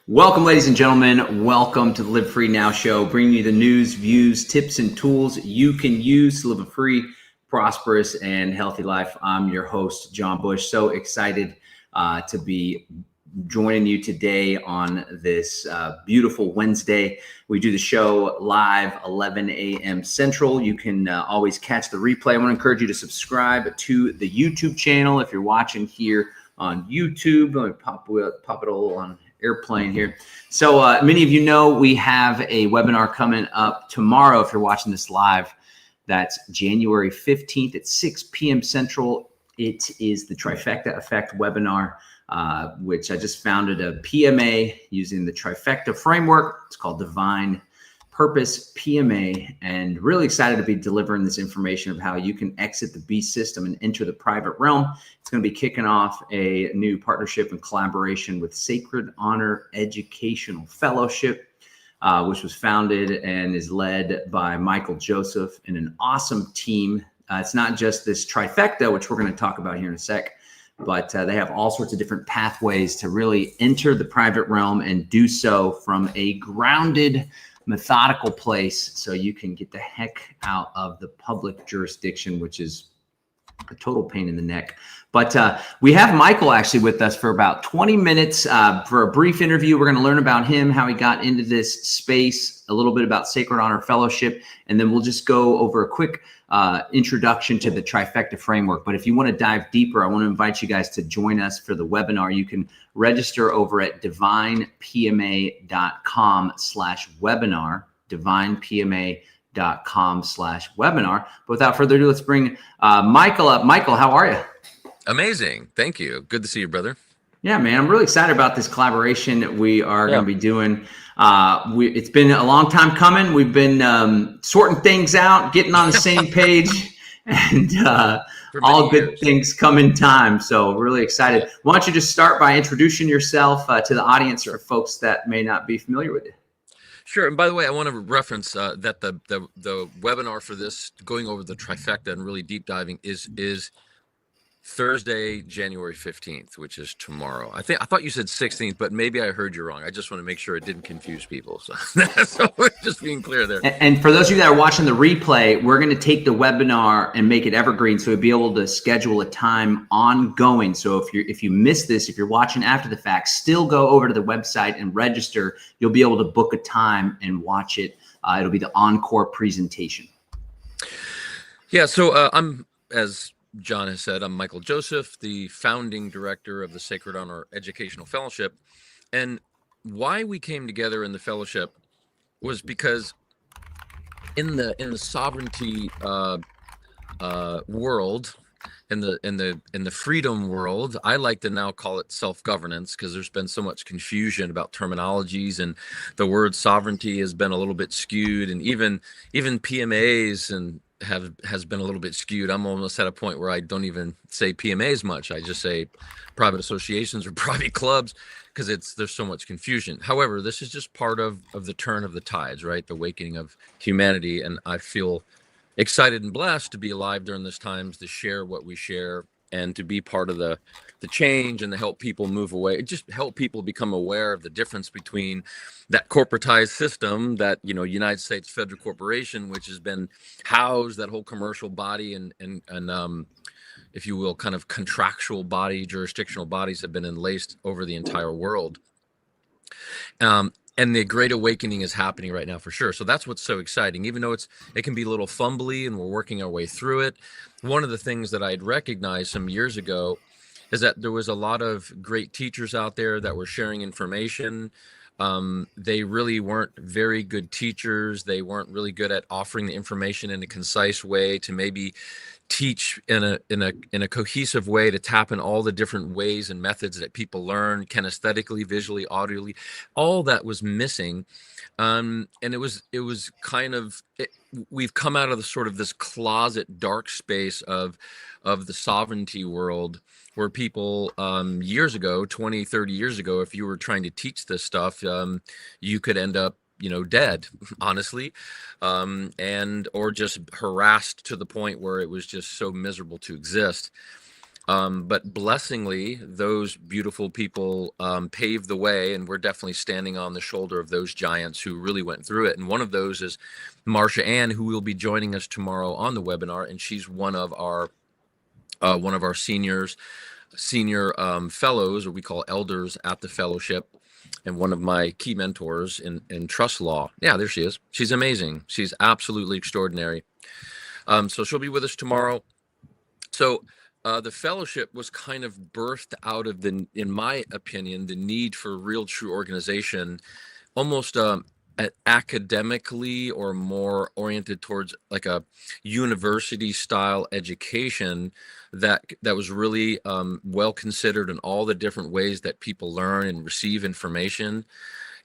Welcome, ladies and gentlemen. Welcome to the Live Free Now show, bringing you the news, views, tips, and tools you can use to live a free, prosperous, and healthy life. I'm your host, John Bush. So excited to be joining you today on this beautiful Wednesday. We do the show live 11 a.m. Central. You can always catch the replay. I want to encourage you to subscribe to the YouTube channel if you're watching here on YouTube. Let me pop it all on airplane here. So many of you know we have a webinar coming up tomorrow. If you're watching this live, that's January 15th at 6 p.m. Central. It is the Trifecta Effect webinar, which I just founded a PMA using the Trifecta Framework. It's called Divine Purpose PMA, and really excited to be delivering this information of how you can exit the beast system and enter the private realm. It's going to be kicking off a new partnership and collaboration with Sacred Honor Educational Fellowship, which was founded and is led by Michael Joseph and an awesome team. It's not just this trifecta, which we're going to talk about here in a sec, but they have all sorts of different pathways to really enter the private realm and do so from a grounded, methodical place so you can get the heck out of the public jurisdiction, which is a total pain in the neck. But we have Michael actually with us for about 20 minutes for a brief interview. We're going to learn about him, how he got into this space, a little bit about Sacred Honor Fellowship, and then we'll just go over a quick introduction to the Trifecta Framework. But if you want to dive deeper, I want to invite you guys to join us for the webinar. You can register over at divinepma.com/webinar, divinepma.com/webinar. But without further ado, let's bring Michael up. Michael, how are you? Amazing. Thank you. Good to see you, brother. Yeah, man, I'm really excited about this collaboration we are going to be doing. It's been a long time coming. We've been sorting things out, getting on the same page, and all good things come in time. So really excited. Why don't you just start by introducing yourself to the audience for folks that may not be familiar with you? Sure. And by the way, I want to reference that the webinar for this, going over the trifecta and really deep diving, is Thursday, January 15th, which is tomorrow. I thought you said 16th, but maybe I heard you wrong. I just want to make sure it didn't confuse people. So we're just being clear there. And for those of you that are watching the replay, we're going to take the webinar and make it evergreen, so we'll be able to schedule a time ongoing. So if you miss this, if you're watching after the fact, still go over to the website and register. You'll be able to book a time and watch it. It'll be the encore presentation. Yeah. So I'm, as John has said, I'm Michael Joseph, the founding director of the Sacred Honor Educational Fellowship. And why we came together in the fellowship was because in the sovereignty world, in the freedom world, I like to now call it self-governance, because there's been so much confusion about terminologies, and the word sovereignty has been a little bit skewed, and even PMAs and has been a little bit skewed. I'm almost at a point where I don't even say PMAs much. I just say private associations or private clubs, because there's so much confusion. However, this is just part of the turn of the tides, right? The awakening of humanity. And I feel excited and blessed to be alive during this times, to share what we share and to be part of the change and to help people move away, just help people become aware of the difference between that corporatized system, that, United States federal corporation, which has been housed, that whole commercial body and if you will, kind of contractual body, jurisdictional bodies have been enlaced over the entire world. And the great awakening is happening right now, for sure. So that's what's so exciting, even though it can be a little fumbly and we're working our way through it. One of the things that I'd recognized some years ago is that there was a lot of great teachers out there that were sharing information. They really weren't very good teachers. They weren't really good at offering the information in a concise way to maybe teach in a cohesive way, to tap in all the different ways and methods that people learn, kinesthetically, visually, audibly. All that was missing. And it was kind of, we've come out of the sort of this closet dark space of the sovereignty world, where people years ago, 20, 30 years ago, if you were trying to teach this stuff, you could end up dead, honestly, or just harassed to the point where it was just so miserable to exist. But blessingly, those beautiful people paved the way, and we're definitely standing on the shoulder of those giants who really went through it. And one of those is Marsha Ann, who will be joining us tomorrow on the webinar, and she's one of our senior fellows, or we call elders at the fellowship, and one of my key mentors in trust law. Yeah, there she is. She's amazing. She's absolutely extraordinary. So she'll be with us tomorrow. So the fellowship was kind of birthed out of in my opinion, the need for real true organization, almost academically or more oriented towards like a university style education that was really well considered in all the different ways that people learn and receive information,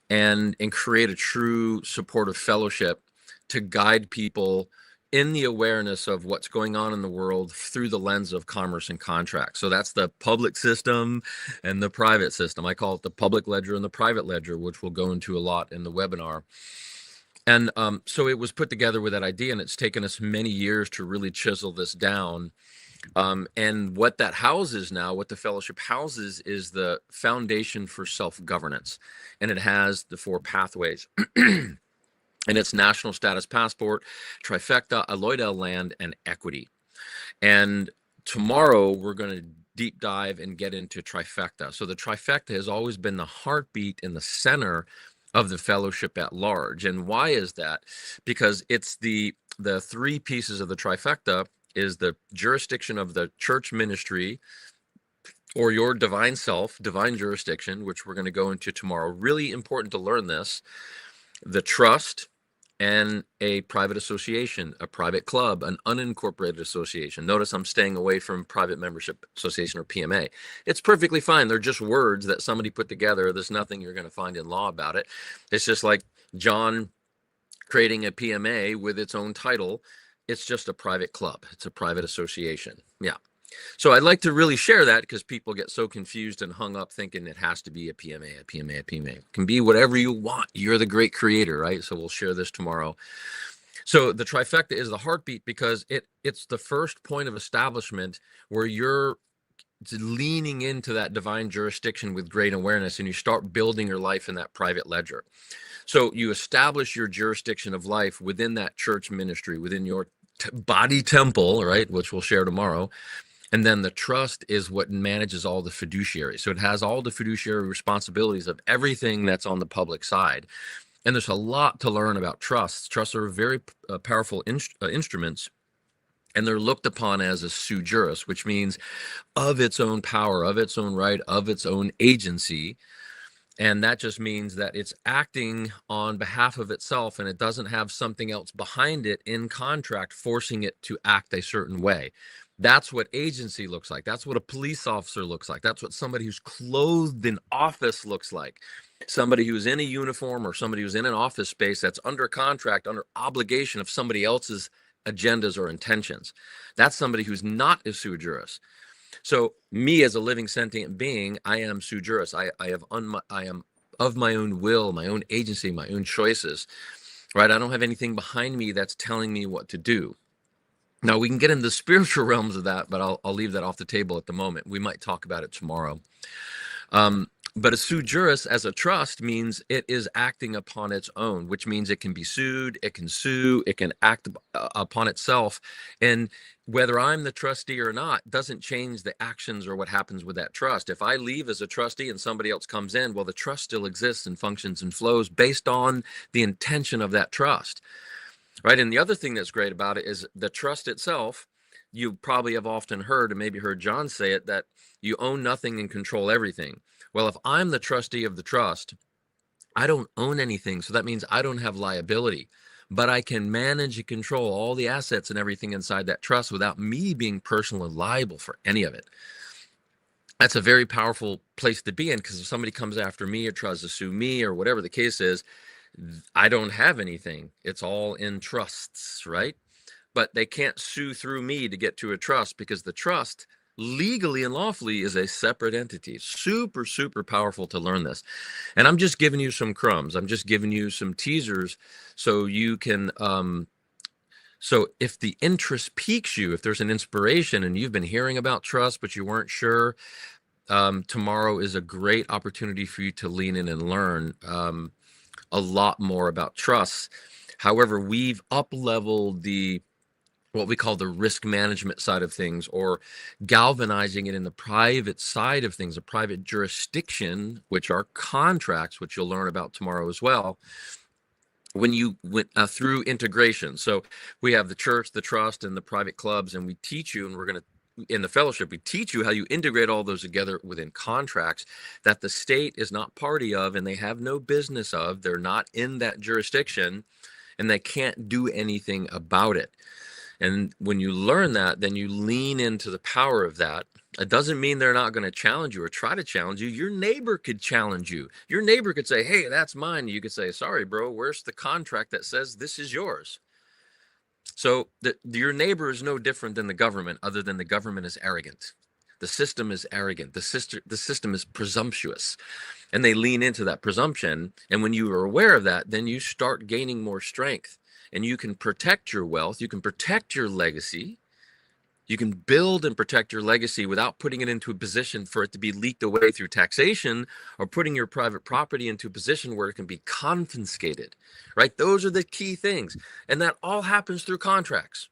and create a true supportive fellowship to guide people in the awareness of what's going on in the world through the lens of commerce and contracts. So that's the public system and the private system. I call it the public ledger and the private ledger, which we'll go into a lot in the webinar. And so it was put together with that idea, and it's taken us many years to really chisel this down. And what that houses now, what the fellowship houses, is the foundation for self-governance. And it has the 4 pathways. And it's national status passport, trifecta, alloidel land, and equity. And tomorrow we're going to deep dive and get into trifecta. So the trifecta has always been the heartbeat in the center of the fellowship at large. And why is that? Because it's the 3 pieces of the trifecta is the jurisdiction of the church ministry, or your divine self, divine jurisdiction, which we're going to go into tomorrow. Really important to learn this. The trust, and a private association, a private club, an unincorporated association. Notice I'm staying away from private membership association or PMA. It's perfectly fine. They're just words that somebody put together. There's nothing you're going to find in law about it. It's just like John creating a PMA with its own title. It's just a private club. It's a private association. Yeah. So I'd like to really share that, because people get so confused and hung up thinking it has to be a PMA, a PMA, a PMA. It can be whatever you want. You're the great creator, right? So we'll share this tomorrow. So the trifecta is the heartbeat, because it's the first point of establishment where you're leaning into that divine jurisdiction with great awareness, and you start building your life in that private ledger. So you establish your jurisdiction of life within that church ministry, within your body temple, right? Which we'll share tomorrow. And then the trust is what manages all the fiduciary. So it has all the fiduciary responsibilities of everything that's on the public side. And there's a lot to learn about trusts. Trusts are very powerful instruments, and they're looked upon as a sui juris, which means of its own power, of its own right, of its own agency. And that just means that it's acting on behalf of itself, and it doesn't have something else behind it in contract forcing it to act a certain way. That's what agency looks like. That's what a police officer looks like. That's what somebody who's clothed in office looks like. Somebody who's in a uniform, or somebody who's in an office space that's under contract, under obligation of somebody else's agendas or intentions. That's somebody who's not a sui juris. So me as a living sentient being, I am sui juris. I am of my own will, my own agency, my own choices, right? I don't have anything behind me that's telling me what to do. Now, we can get into the spiritual realms of that, but I'll leave that off the table at the moment. We might talk about it tomorrow. But a sui juris as a trust means it is acting upon its own, which means it can be sued, it can sue, it can act upon itself. And whether I'm the trustee or not doesn't change the actions or what happens with that trust. If I leave as a trustee and somebody else comes in, well, the trust still exists and functions and flows based on the intention of that trust. Right. And the other thing that's great about it is the trust itself. You probably have often heard, and maybe heard John say it, that you own nothing and control everything. Well, if I'm the trustee of the trust, I don't own anything. So that means I don't have liability, but I can manage and control all the assets and everything inside that trust without me being personally liable for any of it. That's a very powerful place to be in, because if somebody comes after me or tries to sue me or whatever the case is, I don't have anything. It's all in trusts, right? But they can't sue through me to get to a trust, because the trust legally and lawfully is a separate entity. Super, super powerful to learn this. And I'm just giving you some crumbs. I'm just giving you some teasers so you can So if the interest piques you, if there's an inspiration and you've been hearing about trust, but you weren't sure, tomorrow is a great opportunity for you to lean in and learn a lot more about trust. However, we've up-leveled what we call the risk management side of things, or galvanizing it in the private side of things, a private jurisdiction, which are contracts, which you'll learn about tomorrow as well. When you went through integration. So we have the church, the trust, and the private clubs, and we teach you, and we're going to, in the fellowship, we teach you how you integrate all those together within contracts that the state is not party of, and they have no business of. They're not in that jurisdiction, and they can't do anything about it. And when you learn that, then you lean into the power of that. It doesn't mean they're not going to challenge you or try to challenge you. Your neighbor could challenge you. Your neighbor could say, hey, that's mine. You could say, sorry, bro, where's the contract that says this is yours? So your neighbor is no different than the government, other than the government is arrogant. The system is arrogant. The system is presumptuous. And they lean into that presumption. And when you are aware of that, then you start gaining more strength. And you can protect your wealth. You can protect your legacy. You can build and protect your legacy without putting it into a position for it to be leaked away through taxation, or putting your private property into a position where it can be confiscated, right? Those are the key things. And that all happens through contracts.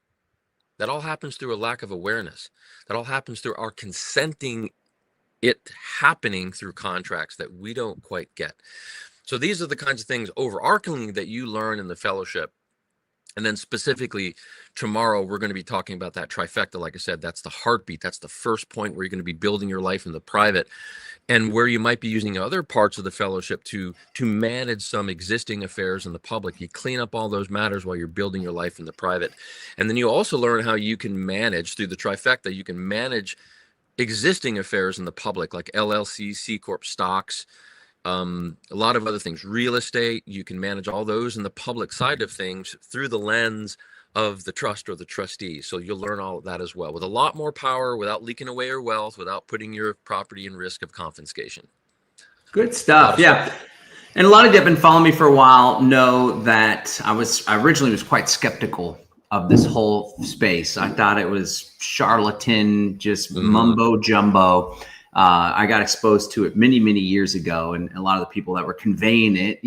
That all happens through a lack of awareness. That all happens through our consenting it happening through contracts that we don't quite get. So these are the kinds of things overarchingly that you learn in the fellowship. And then specifically tomorrow, we're going to be talking about that trifecta. Like I said, that's the heartbeat. That's the first point where you're going to be building your life in the private, and where you might be using other parts of the fellowship to manage some existing affairs in the public. You clean up all those matters while you're building your life in the private. And then you also learn how you can manage through the trifecta. You can manage existing affairs in the public, like LLCs, C Corp stocks, a lot of other things, real estate. You can manage all those in the public side of things through the lens of the trust or the trustee. So you'll learn all of that as well, with a lot more power, without leaking away your wealth, without putting your property in risk of confiscation. Good stuff. Yeah. And a lot of you have been following me for a while know that I originally was quite skeptical of this whole space. I thought it was charlatan, just mumbo jumbo. I got exposed to it many, many years ago. And a lot of the people that were conveying it,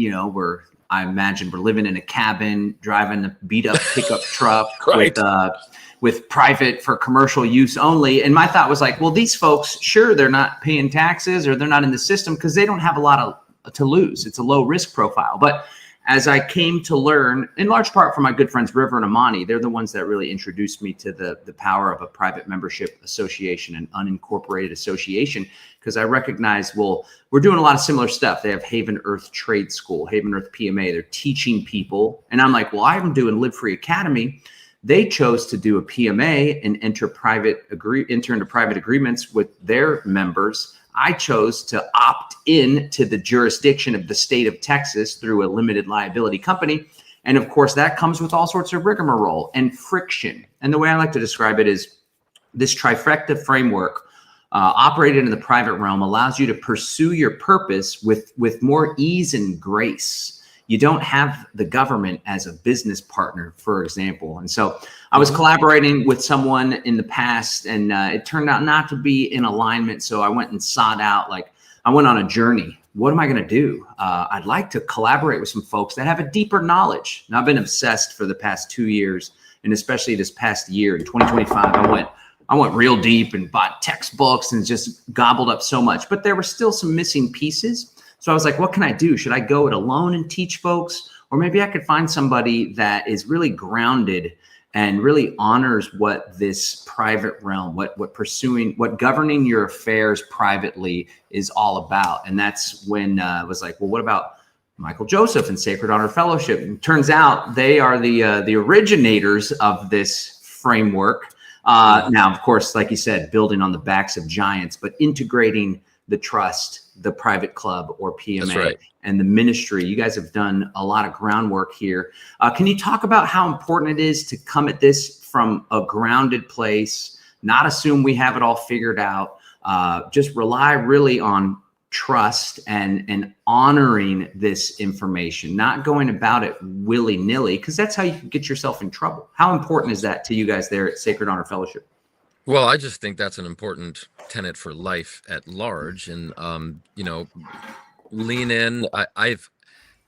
I imagine we're living in a cabin, driving a beat up pickup truck right. with private for commercial use only. And my thought was like, well, these folks, sure, they're not paying taxes or they're not in the system because they don't have a lot to lose. It's a low risk profile. But as I came to learn, in large part from my good friends River and Amani, they're the ones that really introduced me to the power of a private membership association, an unincorporated association, because I recognized, well, we're doing a lot of similar stuff. They have Haven Earth Trade School, Haven Earth PMA. They're teaching people. And I'm like, well, I'm doing Live Free Academy. They chose to do a PMA and enter into private agreements with their members. I chose to opt in to the jurisdiction of the state of Texas through a limited liability company. And of course, that comes with all sorts of rigmarole and friction. And the way I like to describe it is this trifecta framework operated in the private realm allows you to pursue your purpose with more ease and grace. You don't have the government as a business partner, for example. And so I was collaborating with someone in the past, and it turned out not to be in alignment. So I went and sought out, I went on a journey. What am I going to do? I'd like to collaborate with some folks that have a deeper knowledge. Now, I've been obsessed for the past 2 years, and especially this past year in 2025, I went real deep and bought textbooks and just gobbled up so much. But there were still some missing pieces. So I was like, what can I do? Should I go it alone and teach folks? Or maybe I could find somebody that is really grounded and really honors what this private realm, what governing your affairs privately is all about. And that's when I was like, well, what about Michael Joseph and Sacred Honor Fellowship? And turns out they are the originators of this framework. Now, of course, like you said, building on the backs of giants, but integrating the trust, the private club or PMA, right, and the ministry. You guys have done a lot of groundwork here. Can you talk about how important it is to come at this from a grounded place, not assume we have it all figured out, just rely really on trust and honoring this information, not going about it willy-nilly, because that's how you can get yourself in trouble. How important is that to you guys there at Sacred Honor Fellowship? Well, I just think that's an important tenet for life at large. And, lean in. I've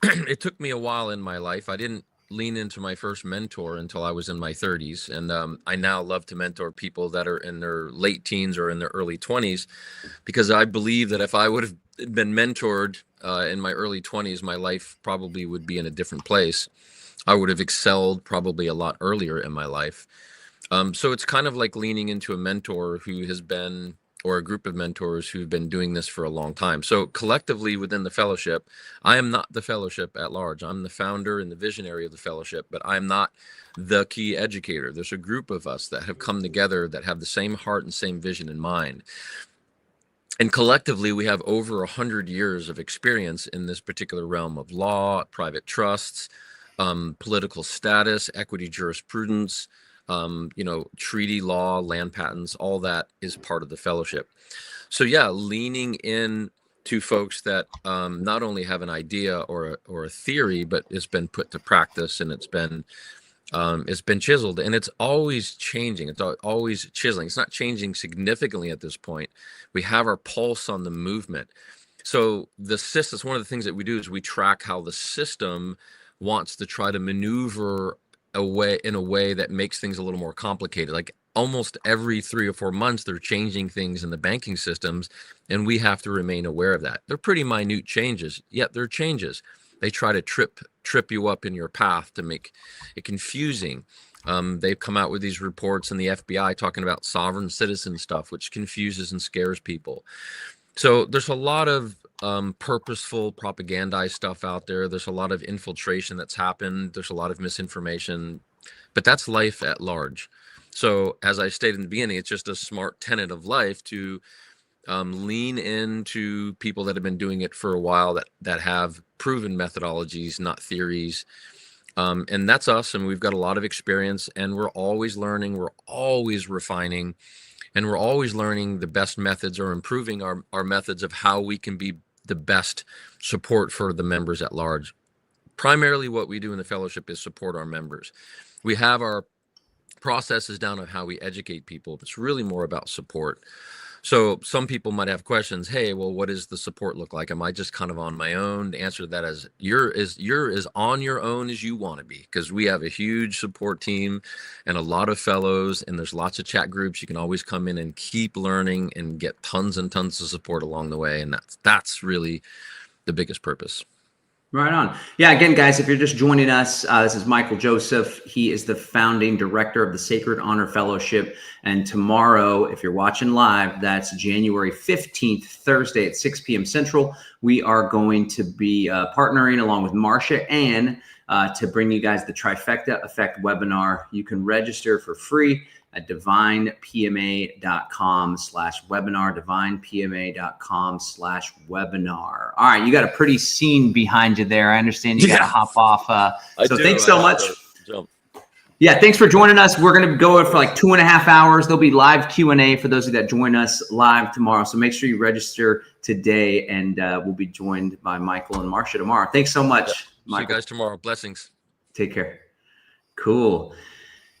it took me a while in my life. I didn't lean into my first mentor until I was in my 30s. And I now love to mentor people that are in their late teens or in their early 20s, because I believe that if I would have been mentored in my early 20s, my life probably would be in a different place. I would have excelled probably a lot earlier in my life. So it's kind of like leaning into a mentor who has been, or a group of mentors who've been doing this for a long time. So collectively within the fellowship, I am not the fellowship at large. I'm the founder and the visionary of the fellowship, but I'm not the key educator. There's a group of us that have come together that have the same heart and same vision in mind. And collectively, we have over 100 years of experience in this particular realm of law, private trusts, political status, equity jurisprudence, treaty law, land patents, all that is part of the fellowship. So yeah, leaning in to folks that not only have an idea or a theory, but it's been put to practice, and it's been chiseled, and it's always changing. It's always chiseling. It's not changing significantly at this point. We have our pulse on the movement. So the system, one of the things that we do is we track how the system wants to try to maneuver in a way that makes things a little more complicated. Like almost every 3 or 4 months, they're changing things in the banking systems, and we have to remain aware of that. They're pretty minute changes, yet they're changes. They try to trip you up in your path to make it confusing. They've come out with these reports in the FBI talking about sovereign citizen stuff, which confuses and scares people. So there's a lot of purposeful propagandized stuff out there. There's a lot of infiltration that's happened. There's a lot of misinformation, but that's life at large. So as I stated in the beginning, it's just a smart tenet of life to lean into people that have been doing it for a while, that have proven methodologies, not theories. And that's us. And we've got a lot of experience, and we're always learning. We're always refining, and we're always learning the best methods, or improving our methods of how we can be the best support for the members at large. Primarily what we do in the fellowship is support our members. We have our processes down of how we educate people. It's really more about support. So some people might have questions. Hey, well, what does the support look like? Am I just kind of on my own? The answer to that is you're as on your own as you want to be, because we have a huge support team and a lot of fellows, and there's lots of chat groups. You can always come in and keep learning and get tons and tons of support along the way. And that's really the biggest purpose. Right on. Yeah, again, guys, if you're just joining us, this is Michael Joseph. He is the founding director of the Sacred Honor Fellowship. And tomorrow, if you're watching live, that's January 15th, Thursday at 6 p.m. Central. We are going to be partnering along with Marcia and to bring you guys the Trifecta Effect webinar. You can register for free at divinepma.com/webinar, divinepma.com/webinar. All right, you got a pretty scene behind you there. I understand you got to hop off. So thanks so much. Yeah, thanks for joining us. We're going to go for like 2.5 hours. There'll be live Q&A for those of you that join us live tomorrow. So make sure you register today, and we'll be joined by Michael and Marcia tomorrow. Thanks so much, Michael. See you guys tomorrow. Blessings. Take care. Cool.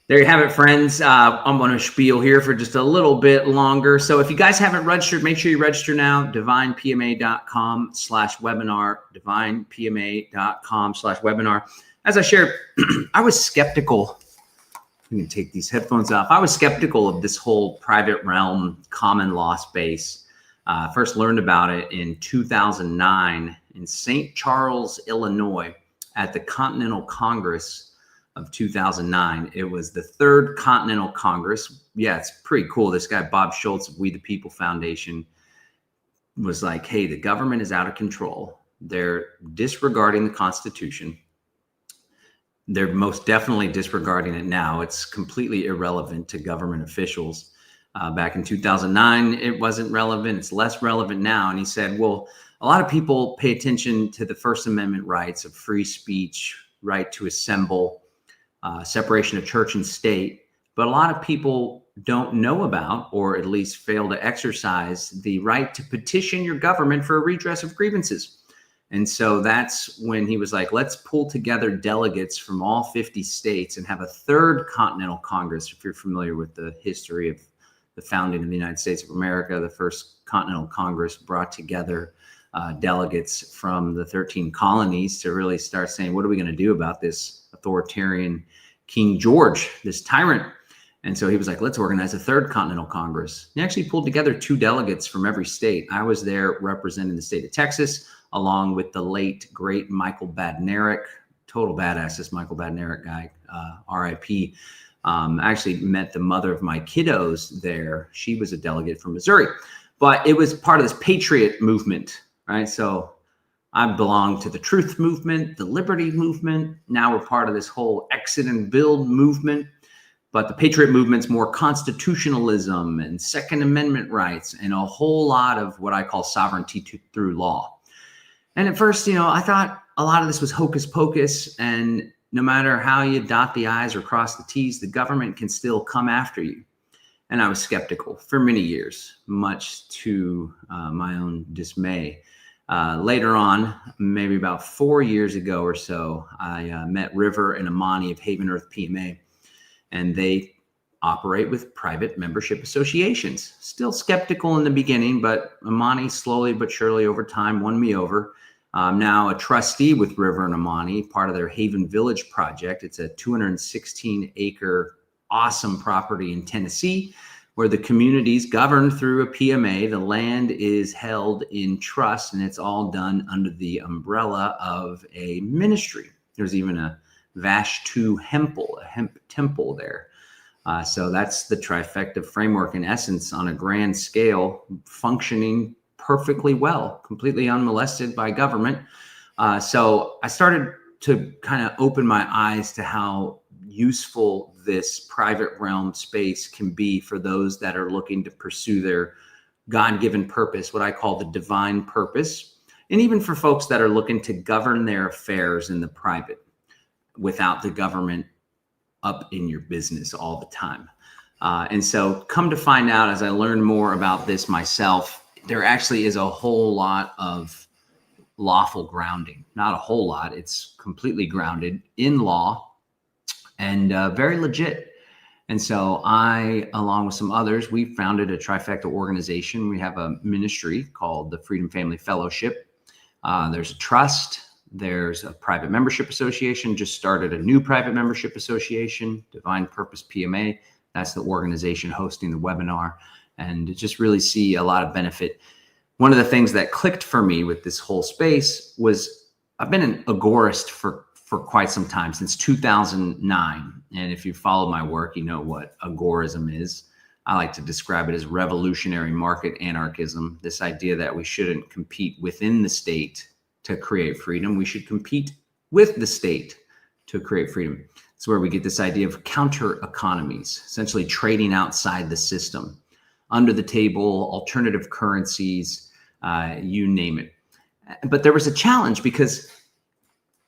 There you have it, friends. I'm going to spiel here for just a little bit longer. So if you guys haven't registered, make sure you register now. divinepma.com/webinar, divinepma.com/webinar. As I shared, I was skeptical. I'm going to take these headphones off. I was skeptical of this whole private realm common law space. First learned about it in 2009 in St. Charles, Illinois, at the Continental Congress of 2009. It was the third Continental Congress. Yeah, it's pretty cool. This guy, Bob Schultz of We the People Foundation, was like, hey, the government is out of control. They're disregarding the Constitution. They're most definitely disregarding it now. It's completely irrelevant to government officials. Back in 2009, it wasn't relevant. It's less relevant now. And he said, well, a lot of people pay attention to the First Amendment rights of free speech, right to assemble, separation of church and state. But a lot of people don't know about, or at least fail to exercise the right to petition your government for a redress of grievances. And so that's when he was like, let's pull together delegates from all 50 states and have a third Continental Congress. If you're familiar with the history of the founding of the United States of America, the first Continental Congress brought together delegates from the 13 colonies to really start saying, what are we going to do about this authoritarian King George, this tyrant? And so he was like, let's organize a third Continental Congress. He actually pulled together 2 delegates from every state. I was there representing the state of Texas, along with the late, great Michael Badnarik. Total badass, this Michael Badnarik guy, RIP. I actually met the mother of my kiddos there. She was a delegate from Missouri. But it was part of this patriot movement, right? So I belong to the truth movement, the liberty movement. Now we're part of this whole exit and build movement. But the patriot movement's more constitutionalism and Second Amendment rights and a whole lot of what I call sovereignty through law. And at first, I thought a lot of this was hocus pocus, and no matter how you dot the I's or cross the T's, the government can still come after you. And I was skeptical for many years, much to my own dismay. Later on, maybe about 4 years ago or so, I met River and Amani of Haven Earth PMA, and they operate with private membership associations. Still skeptical in the beginning, but Amani slowly but surely over time won me over. I'm now a trustee with River and Amani, part of their Haven Village project. It's a 216-acre awesome property in Tennessee where the community's governed through a PMA. The land is held in trust, and it's all done under the umbrella of a ministry. There's even a Vashtu Hempel, a hemp temple there. So that's the Trifecta Framework in essence on a grand scale, functioning perfectly well, completely unmolested by government. So I started to kind of open my eyes to how useful this private realm space can be for those that are looking to pursue their God-given purpose, what I call the divine purpose, and even for folks that are looking to govern their affairs in the private without the government up in your business all the time. And so come to find out, as I learned more about this myself, there actually is a whole lot of lawful grounding. Not a whole lot. It's completely grounded in law and very legit. And so I, along with some others, we founded a Trifecta organization. We have a ministry called the Freedom Family Fellowship. There's a trust. There's a private membership association, just started a new private membership association, Divine Purpose PMA. That's the organization hosting the webinar, and just really see a lot of benefit. One of the things that clicked for me with this whole space was I've been an agorist for quite some time, since 2009. And if you follow my work, you know what agorism is. I like to describe it as revolutionary market anarchism, this idea that we shouldn't compete within the state to create freedom. We should compete with the state to create freedom. It's where we get this idea of counter economies, essentially trading outside the system, under the table, alternative currencies, you name it. But there was a challenge because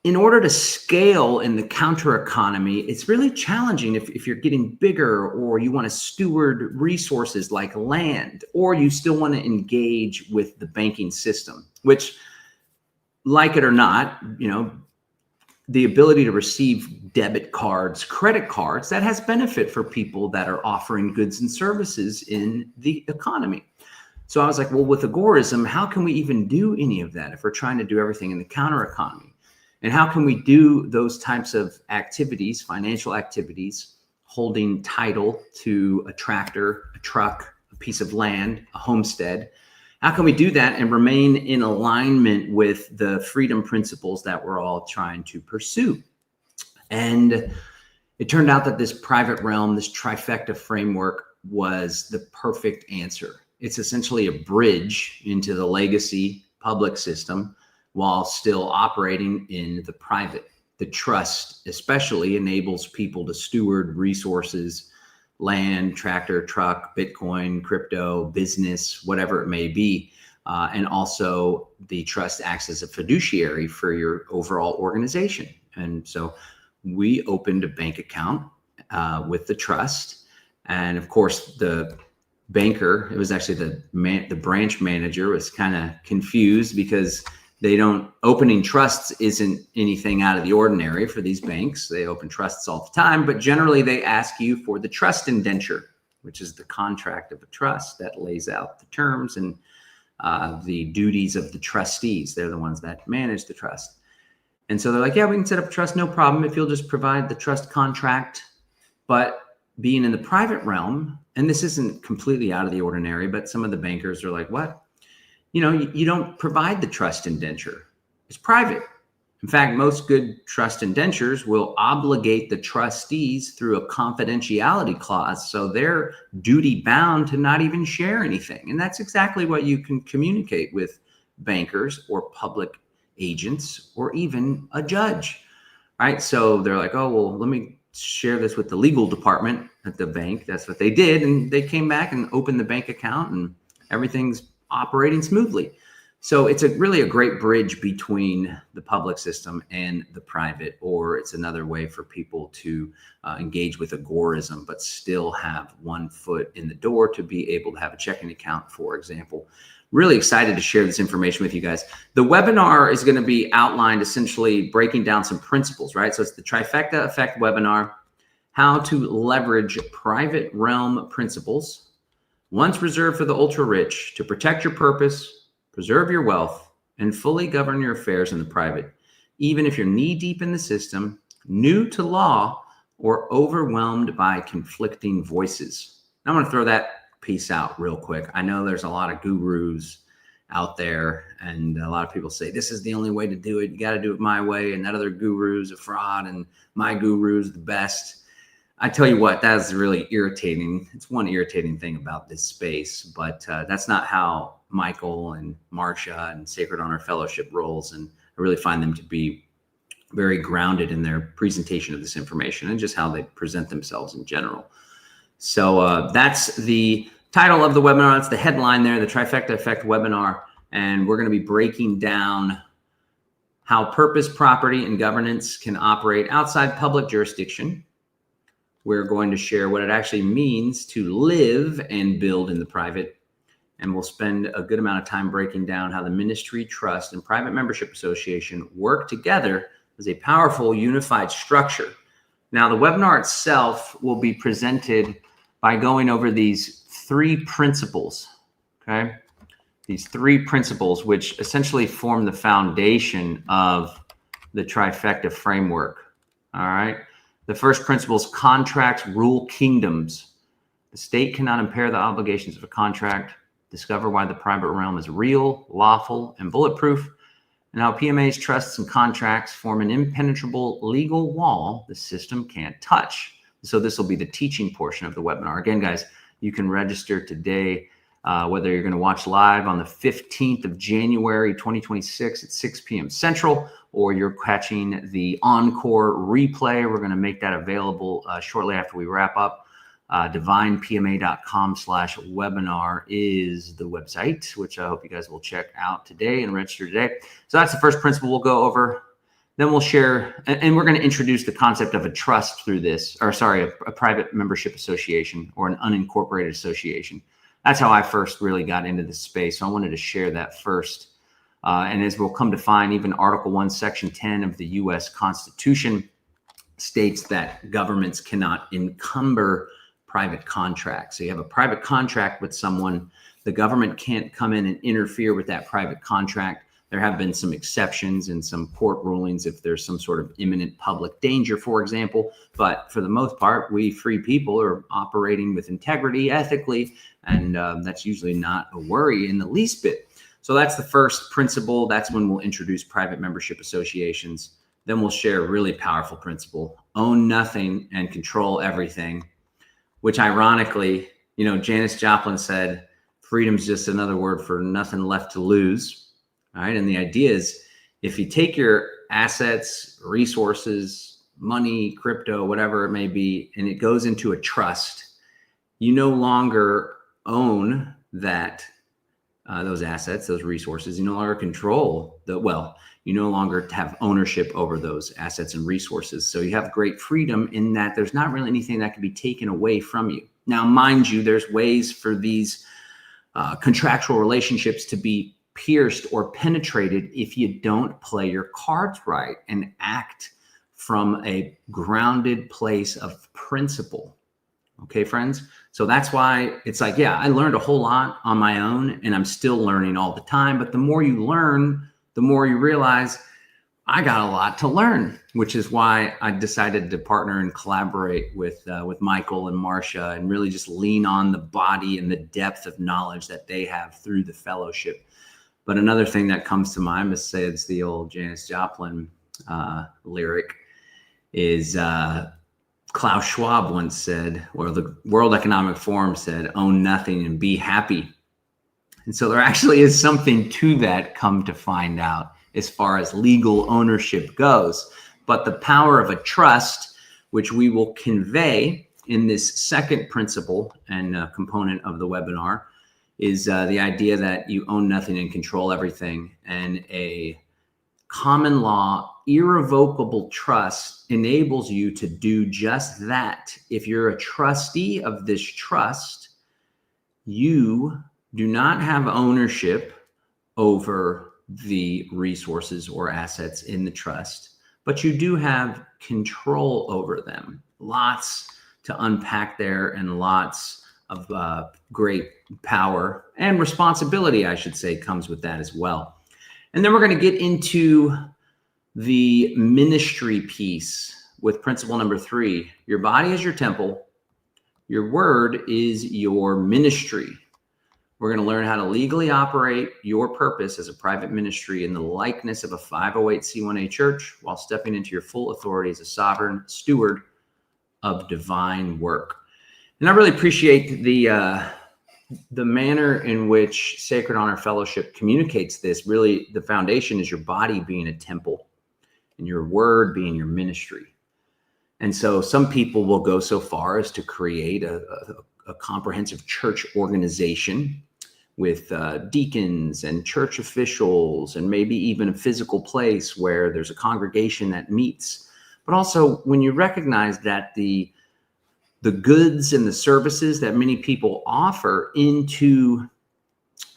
in order to scale in the counter economy, it's really challenging if you're getting bigger, or you want to steward resources like land, or you still want to engage with the banking system, which, like it or not, the ability to receive debit cards, credit cards, that has benefit for people that are offering goods and services in the economy. So I was like, well, with agorism, how can we even do any of that if we're trying to do everything in the counter economy? And how can we do those types of activities, financial activities, holding title to a tractor, a truck, a piece of land, a homestead? How can we do that and remain in alignment with the freedom principles that we're all trying to pursue? And it turned out that this private realm, this Trifecta framework, was the perfect answer. It's essentially a bridge into the legacy public system while still operating in the private. The trust especially enables people to steward resources, land, tractor, truck, Bitcoin, crypto, business, whatever it may be. And also the trust acts as a fiduciary for your overall organization. And so we opened a bank account with the trust, And of course, the banker, it was actually the branch manager, was kind of confused because opening trusts isn't anything out of the ordinary for these banks. They open trusts all the time, but generally they ask you for the trust indenture, which is the contract of a trust that lays out the terms and the duties of the trustees. They're the ones that manage the trust. And so they're like, yeah, we can set up a trust, no problem, if you'll just provide the trust contract. But being in the private realm, and this isn't completely out of the ordinary, but some of the bankers are like, what? You don't provide the trust indenture. It's private. In fact, most good trust indentures will obligate the trustees through a confidentiality clause. So they're duty bound to not even share anything. And that's exactly what you can communicate with bankers or public agents or even a judge, right? So they're like, oh, well, let me share this with the legal department at the bank. That's what they did. And they came back and opened the bank account and everything's operating smoothly. So it's really a great bridge between the public system and the private, or it's another way for people to engage with agorism, but still have one foot in the door to be able to have a checking account, for example. Really excited to share this information with you guys. The webinar is going to be outlined essentially breaking down some principles, right? So it's the Trifecta Effect webinar, how to leverage private realm principles once reserved for the ultra rich to protect your purpose, preserve your wealth, and fully govern your affairs in the private, even if you're knee deep in the system, new to law, or overwhelmed by conflicting voices. I want to throw that piece out real quick. I know there's a lot of gurus out there, and a lot of people say, this is the only way to do it. You got to do it my way, and that other guru's a fraud, and my guru's the best. I tell you what, that is really irritating. It's one irritating thing about this space, but that's not how Michael and Marcia and Sacred Honor Fellowship rolls. And I really find them to be very grounded in their presentation of this information and just how they present themselves in general. So that's the title of the webinar. That's the headline there, the Trifecta Effect webinar. And we're going to be breaking down how purpose, property, and governance can operate outside public jurisdiction. We're going to share what it actually means to live and build in the private. And we'll spend a good amount of time breaking down how the ministry, trust, and private membership association work together as a powerful unified structure. Now, the webinar itself will be presented by going over these 3 principles, okay? These 3 principles, which essentially form the foundation of the Trifecta Framework, all right? The first principle is contracts rule kingdoms. The state cannot impair the obligations of a contract. Discover why the private realm is real, lawful, and bulletproof, and how PMAs, trusts, and contracts form an impenetrable legal wall the system can't touch. So this will be the teaching portion of the webinar. Again, guys, you can register today, whether you're going to watch live on the 15th of January, 2026 at 6 p.m. Central, or you're catching the encore replay. We're going to make that available shortly after we wrap up. divinepma.com/webinar is the website, which I hope you guys will check out today and register today. So that's the first principle we'll go over. Then we'll share, and we're going to introduce the concept of a trust through this, or sorry, a private membership association or an unincorporated association. That's how I first really got into this space. So I wanted to share that first. And as we'll come to find, even Article 1, Section 10 of the U.S. Constitution states that governments cannot encumber private contracts. So you have a private contract with someone, the government can't come in and interfere with that private contract. There have been some exceptions in some court rulings if there's some sort of imminent public danger, for example. But for the most part, we free people are operating with integrity, ethically, and that's usually not a worry in the least bit. So that's the first principle. That's when we'll introduce private membership associations. Then we'll share a really powerful principle: own nothing and control everything, which ironically, Janis Joplin said, freedom's just another word for nothing left to lose. All right. And the idea is if you take your assets, resources, money, crypto, whatever it may be, and it goes into a trust, you no longer own those assets, those resources. You no longer control you no longer have ownership over those assets and resources. So you have great freedom in that there's not really anything that can be taken away from you. Now, mind you, there's ways for these contractual relationships to be pierced or penetrated if you don't play your cards right and act from a grounded place of principle. Okay, friends? So that's why it's like, yeah, I learned a whole lot on my own and I'm still learning all the time. But the more you learn, the more you realize I got a lot to learn, which is why I decided to partner and collaborate with Michael and Marcia and really just lean on the body and the depth of knowledge that they have through the fellowship. But another thing that comes to mind, I must say it's the old Janis Joplin lyric, is Klaus Schwab once said, or the World Economic Forum said, own nothing and be happy. And so there actually is something to that, come to find out, as far as legal ownership goes. But the power of a trust, which we will convey in this second principle and component of the webinar, is the idea that you own nothing and control everything. And a common law, irrevocable trust enables you to do just that. If you're a trustee of this trust, you do not have ownership over the resources or assets in the trust, but you do have control over them. Lots to unpack there and lots of great power and responsibility, I should say, comes with that as well. And then we're going to get into the ministry piece with principle number 3. Your body is your temple. Your word is your ministry. We're going to learn how to legally operate your purpose as a private ministry in the likeness of a 508c1a church while stepping into your full authority as a sovereign steward of divine work. And I really appreciate the manner in which Sacred Honor Fellowship communicates this. Really, the foundation is your body being a temple and your word being your ministry. And so some people will go so far as to create a comprehensive church organization with deacons and church officials and maybe even a physical place where there's a congregation that meets. But also when you recognize that the goods and the services that many people offer into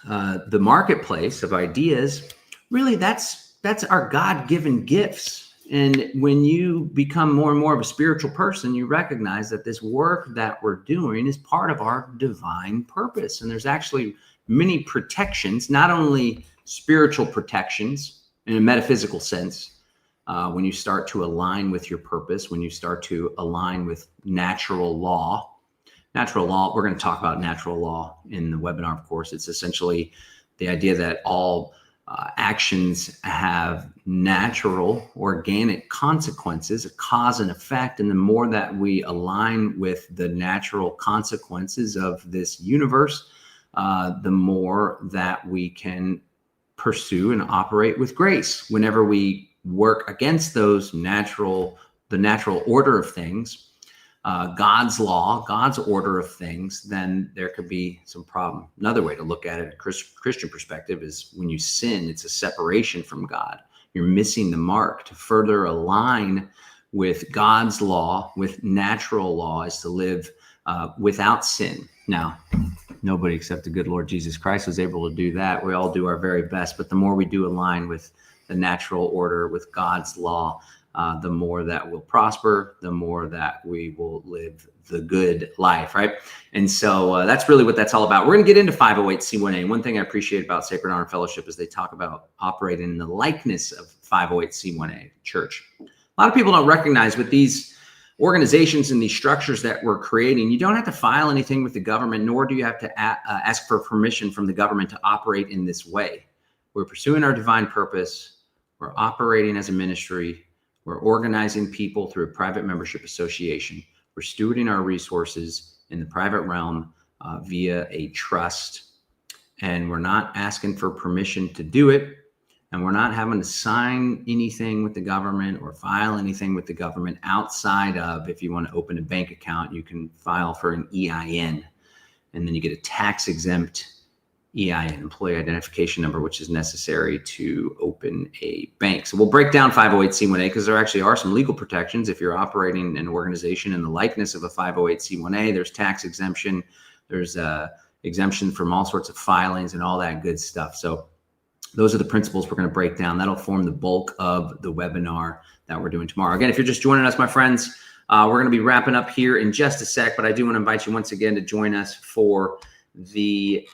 the marketplace of ideas, really that's our God-given gifts. And when you become more and more of a spiritual person, you recognize that this work that we're doing is part of our divine purpose. And there's actually many protections, not only spiritual protections in a metaphysical sense, when you start to align with your purpose, when you start to align with natural law. Natural law, we're going to talk about natural law in the webinar, of course. It's essentially the idea that all actions have natural, organic consequences, a cause and effect. And the more that we align with the natural consequences of this universe, the more that we can pursue and operate with grace. Whenever we work against those the natural order of things, God's law, God's order of things, then there could be some problem. Another way to look at it, a Christian perspective, is when you sin, it's a separation from God. You're missing the mark. To further align with God's law, with natural law, is to live without sin. Now, nobody except the good Lord Jesus Christ was able to do that. We all do our very best, but the more we do align with the natural order, with God's law, the more that we'll prosper, the more that we will live the good life, right? And so that's really what that's all about. We're going to get into 508c1a. One thing I appreciate about Sacred Honor Fellowship is they talk about operating in the likeness of 508c1a church. A lot of people don't recognize with these organizations and these structures that we're creating, you don't have to file anything with the government, nor do you have to ask for permission from the government to operate in this way. We're pursuing our divine purpose. We're operating as a ministry. We're organizing people through a private membership association. We're stewarding our resources in the private realm via a trust. And we're not asking for permission to do it. And we're not having to sign anything with the government or file anything with the government outside of, if you want to open a bank account, you can file for an EIN. And then you get a tax exempt EIN, employee identification number, which is necessary to open a bank. So we'll break down 508c1a because there actually are some legal protections. If you're operating an organization in the likeness of a 508c1a, there's tax exemption, there's exemption from all sorts of filings and all that good stuff. So those are the principles we're going to break down. That'll form the bulk of the webinar that we're doing tomorrow. Again, if you're just joining us, my friends, we're going to be wrapping up here in just a sec, but I do want to invite you once again to join us for the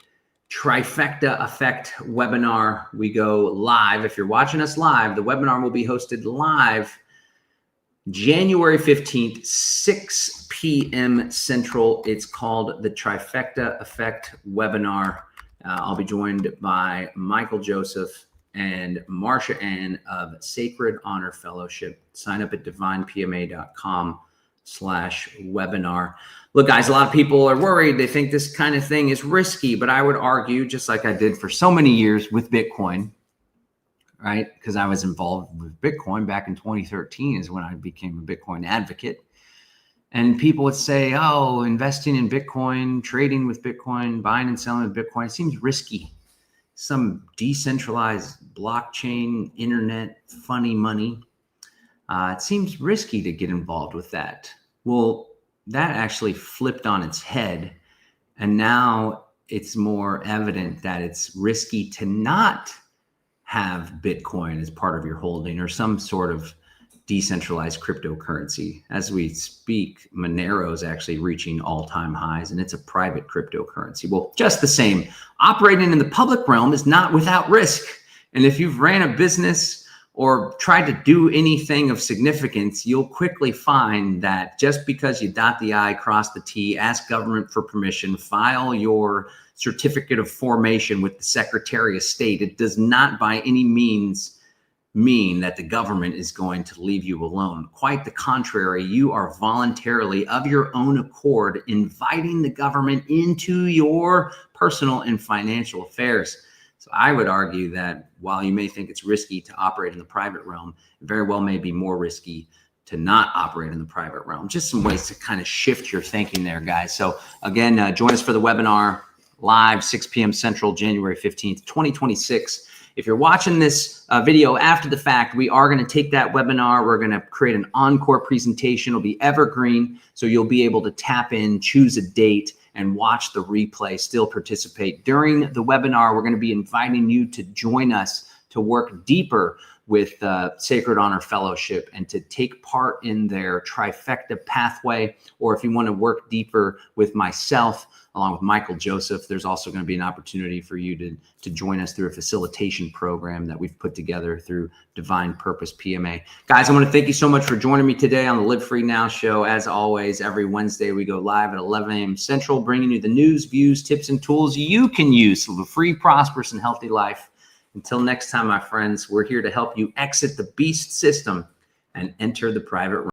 Trifecta Effect webinar. We go live. If you're watching us live, the webinar will be hosted live January 15th, 6 p.m. Central. It's called the Trifecta Effect webinar. I'll be joined by Michael Joseph and Marcia Ann of Sacred Honor Fellowship. Sign up at divinepma.com/webinar. Look, guys, a lot of people are worried. They think this kind of thing is risky, but I would argue, just like I did for so many years with Bitcoin, right? Because I was involved with Bitcoin back in 2013 is when I became a Bitcoin advocate. And people would say, oh, investing in Bitcoin, trading with Bitcoin, buying and selling with Bitcoin, it seems risky. Some decentralized blockchain, internet, funny money. It seems risky to get involved with that. Well, that actually flipped on its head. And now it's more evident that it's risky to not have Bitcoin as part of your holding or some sort of decentralized cryptocurrency. As we speak, Monero is actually reaching all-time highs, and it's a private cryptocurrency. Well, just the same, operating in the public realm is not without risk. And if you've ran a business or tried to do anything of significance, you'll quickly find that just because you dot the I, cross the T, ask government for permission, file your certificate of formation with the Secretary of State, it does not by any means mean that the government is going to leave you alone. Quite the contrary, you are voluntarily, of your own accord, inviting the government into your personal and financial affairs. So I would argue that while you may think it's risky to operate in the private realm, it very well may be more risky to not operate in the private realm. Just some ways to kind of shift your thinking there, guys. So again, join us for the webinar live, 6 p.m. Central, January 15th, 2026. If you're watching this video after the fact, we are going to take that webinar. We're going to create an encore presentation. It'll be evergreen, so you'll be able to tap in, choose a date, and watch the replay, still participate. During the webinar, we're going to be inviting you to join us to work deeper with Sacred Honor Fellowship and to take part in their trifecta pathway. Or if you want to work deeper with myself, along with Michael Joseph, there's also going to be an opportunity for you to join us through a facilitation program that we've put together through Divine Purpose PMA. Guys, I want to thank you so much for joining me today on the Live Free Now show. As always, every Wednesday we go live at 11 a.m. Central, bringing you the news, views, tips, and tools you can use to live a free, prosperous, and healthy life. Until next time, my friends, we're here to help you exit the beast system and enter the private realm.